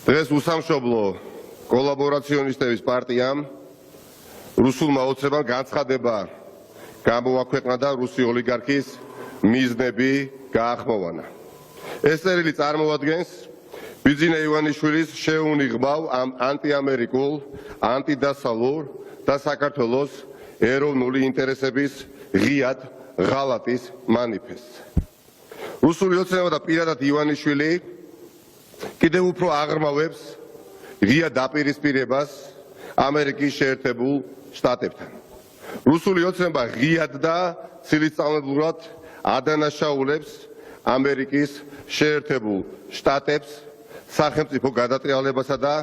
დღეს უსამშობლო კოლაბორაციონისტების პარტიამ რუსულმა ოცნებამ განცხადება გამოაქვეყნა და რუსი ოლიგარქის მიზნები გაახმოვანა. ეს წერილი წარმოადგენს ბიძინა ივანიშვილის შეუნიღბავ ანტიამერიკულ, ანტიდასავლურ და საქართველოს ეროვნული ინტერესების ღიად ღალატის მანიფესტს. რუსული ოცნება და პირადად ივანიშვილი კიდევ უფრო აღრმავებს ღია დაპირისპირებას ამერიკის შეერთებულ შტატებთან. რუსული ოცნება ღიად და ცილისწამებლურად ადანაშაულებს ამერიკის შეერთებულ შტატებს სახელმწიფო გადატრიალებასა და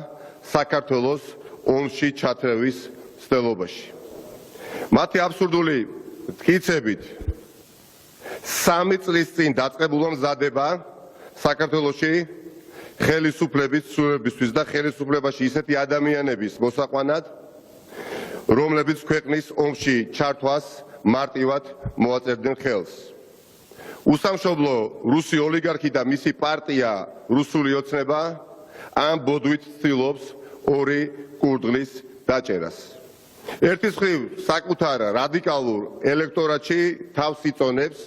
საქართველოს ომში ჩათრევის ცდილობაში. მათი აბსურდული მტკიცებით 3 წლის წინ დაწყებულა მზადება საქართველოში ხელისუფლების ცვლილებისთვის და ხელისუფლებაში ისეთი ადამიანების მოსაყვანად, რომლებიც ქვეყნის ომში ჩართვას მარტივად მოაწერდნენ ხელს. უსამშობლო რუსი ოლიგარქი და მისი პარტია რუსული ოცნება ამ ბოდვით ცდილობს ორი კურდღლის დაჭერას. ერთის მხრივ საკუთარ რადიკალურ ელექტორატში თავს იწონებს,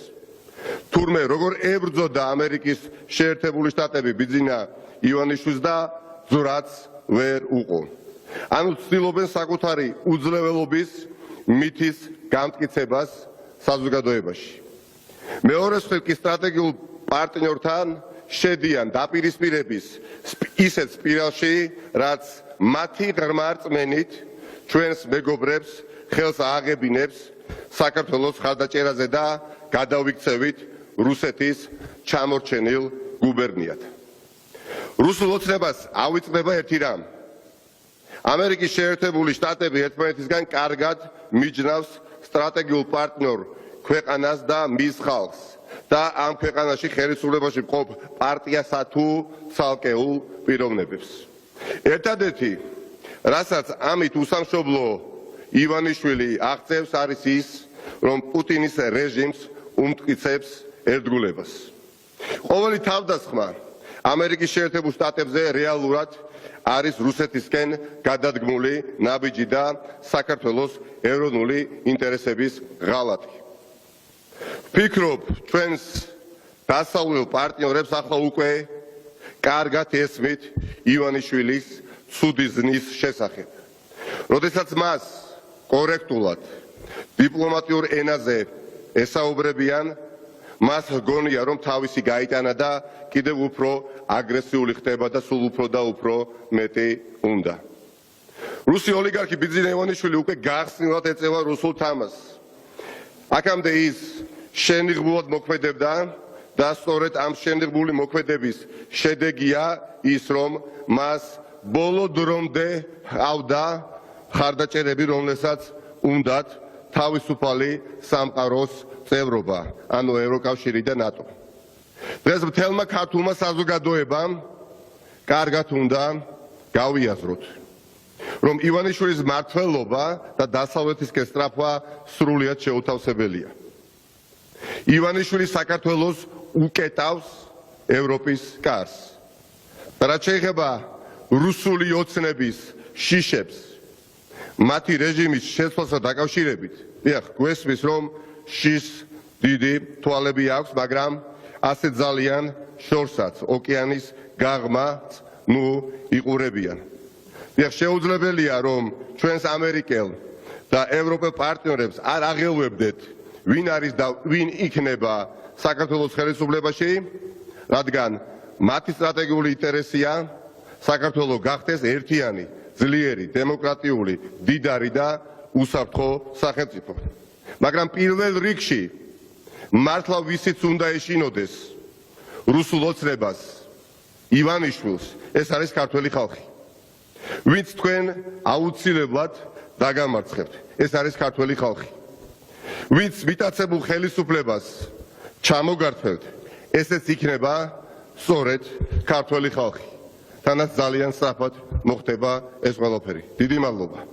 თურმე როგორ ებრძოდა ამერიკის შეერთებული შტატები ბიძინა ივანიშვილს და ძვრაც ვერ უყო. ანუ ცდილობენ საკუთარი უძლეველობის მითის გამტკიცებას საზოგადოებაში. მეორე მხრივ კი სტრატეგიულ პარტნიორთან შედიან დაპირისპირების ისეთ სპირალში, რაც მათი ღრმა რწმენით ჩვენს მეგობრებს ხელს ააღებინებს საქართველოს ხარდაჭერაზე და გადავიქცევით რუსეთის ჩამორჩენილ გუბერნიად. რუსულ ოცნებას ავიწყდება ერთი რამ. ამერიკის შეერთებული შტატები ერთმანეთისგან კარგად მიჯნავს სტრატეგიულ პარტნიორ ქვეყანას და მის ხალხს და ამ ქვეყანაში ხელისუფლებაში მყოფ პარტიასა თუ ცალკეულ პიროვნებებს. ერთადერთი, რასაც ამით უსამშობლო ივანიშვილი აღწევს, არის ის, რომ პუტინის რეჟიმს უმტკიცებს ერთგულებას. ყოველი თავდასხმა ამერიკის შეერთებულ შტატებზე რეალურად არის რუსეთისკენ გადადგმული ნაბიჯი და საქართველოს ეროვნული ინტერესების ღალატი. ვფიქრობ, ჩვენს დასავლელ პარტნიორებს ახლა უკვე კარგად ესმით ივანიშვილის ცუდი ზნის შესახებ. როდესაც მას კორექტულად დიპლომატიურ ენაზე ესაუბრებიან, მას გონია, რომ თავისი გაიტანა და კიდევ უფრო აგრესიული ხდება და სულ უფრო და უფრო მეტი უნდა. რუსი ოლიგარქი ბიძინა ივანიშვილი უკვე გახსნილად ეწევა რუსულ თამასს. აქამდე ის შენიღბულად მოქმედებდა და სწორედ ამ შენიღბული მოქმედების შედეგია ის, რომ მას ბოლო დრომდე ჰყავდა ხარდაჭერები, რომლებსაც უნდათ თავისუფალი სამყაროს წევრობა, ანუ ევროკავშირი და ნატო. დღეს მთელმა ქართულმა საზოგადოებამ კარგად უნდა გავიაზროთ, რომ ივანიშვილის მმართველობა და დასავლეთისკენ სწრაფვა სრულიად შეუთავსებელია. ივანიშვილი საქართველოს უკეტავს ევროპის კარს. რაც შეეხება რუსული ოცნების შიშებს მათი რეჟიმის შეცვლასთან დაკავშირებით, გვესმის, რომ შიშს დიდი თვალები აქვს, მაგრამ ასე ძალიან შორსაც ოკეანის გაღმაც იყურებიან. შეუძლებელია, რომ ჩვენს ამერიკელ და ევროპელ პარტნიორებს არ აღელვებდეთ, ვინ არის და ვინ იქნება საქართველოს ხელისუფლებაში, რადგან მათი სტრატეგიული ინტერესია საქართველო გახდეს ერთიანი, ძლიერი, დემოკრატიული, დიდარი და უსაფრთხო სახელმწიფო. მაგრამ პირველ რიგში მართლა ვისიც უნდა ეშინოდეს რუსულ ოცნებას, ივანიშვილს, ეს არის ქართველი ხალხი. ვინც თქვენ აუცილებლად დაგამარცხებთ, ეს არის ქართველი ხალხი. ვინც მიტაცებულ ხელისუფლებას ჩამოგართმევთ, ესეც იქნება სწორედ ქართველი ხალხი. თანაც ძალიან სწრაფად მოხდება ეს ყველაფერი. დიდი მადლობა.